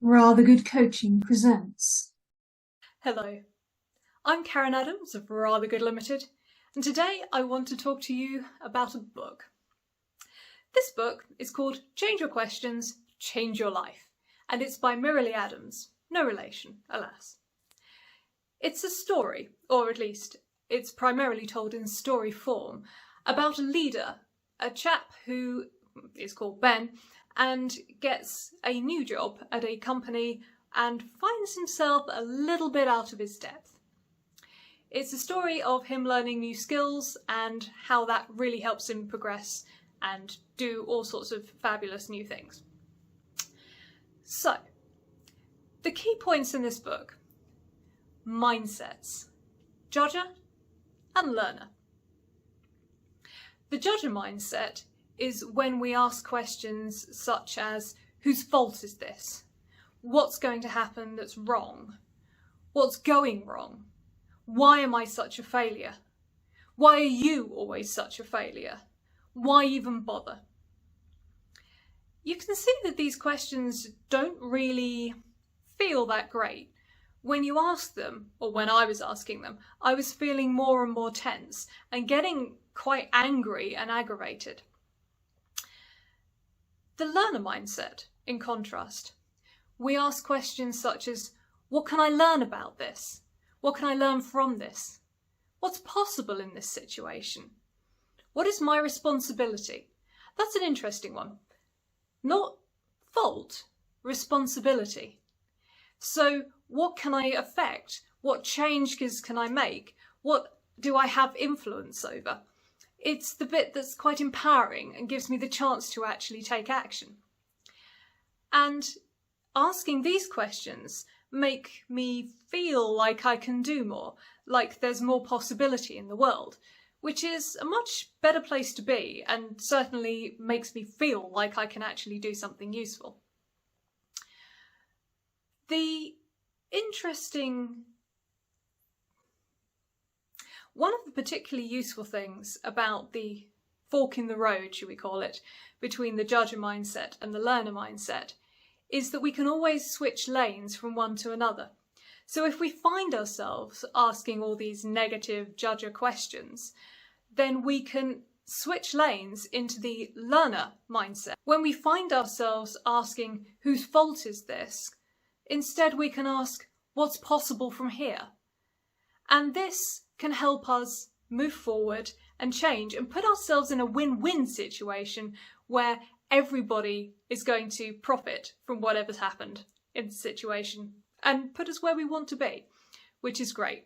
Rather Good Coaching presents. Hello, I'm Karen Adams of Rather Good Limited, and today I want to talk to you about a book. This book is called Change Your Questions, Change Your Life, and it's by Marilee Adams, no relation, alas. It's a story, or at least it's primarily told in story form, about a leader, a chap who is called Ben, and gets a new job at a company and finds himself a little bit out of his depth. It's a story of him learning new skills and how that really helps him progress and do all sorts of fabulous new things. So, the key points in this book: mindsets, judger and learner. The judger mindset is when we ask questions such as, whose fault is this? What's going to happen that's wrong? What's going wrong? Why am I such a failure? Why are you always such a failure? Why even bother? You can see that these questions don't really feel that great. When you ask them, or when I was asking them, I was feeling more and more tense and getting quite angry and aggravated. The learner mindset, in contrast, we ask questions such as, what can I learn about this? What can I learn from this? What's possible in this situation? What is my responsibility? That's an interesting one. Not fault, responsibility. So what can I affect? What changes can I make? What do I have influence over? It's the bit that's quite empowering and gives me the chance to actually take action. And asking these questions make me feel like I can do more, like there's more possibility in the world, which is a much better place to be and certainly makes me feel like I can actually do something useful. One of the particularly useful things about the fork in the road, should we call it, between the judger mindset and the learner mindset is that we can always switch lanes from one to another. So if we find ourselves asking all these negative judger questions, then we can switch lanes into the learner mindset. When we find ourselves asking, whose fault is this? Instead we can ask, what's possible from here? And this can help us move forward and change and put ourselves in a win-win situation where everybody is going to profit from whatever's happened in the situation and put us where we want to be, which is great.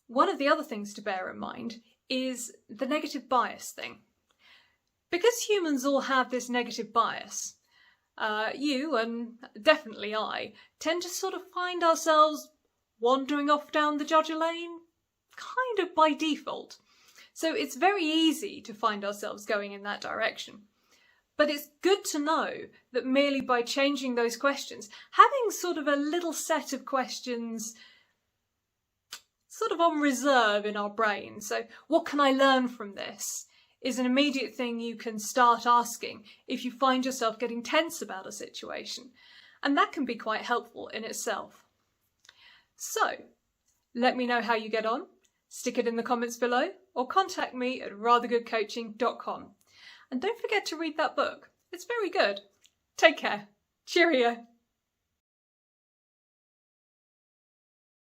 One of the other things to bear in mind is the negative bias thing. Because humans all have this negative bias, you, and definitely I, tend to sort of find ourselves wandering off down the judger lane, kind of by default. So it's very easy to find ourselves going in that direction. But it's good to know that merely by changing those questions, having sort of a little set of questions sort of on reserve in our brain, so what can I learn from this, is an immediate thing you can start asking if you find yourself getting tense about a situation. And that can be quite helpful in itself. So, let me know how you get on. Stick it in the comments below or contact me at rathergoodcoaching.com. And don't forget to read that book. It's very good. Take care. Cheerio.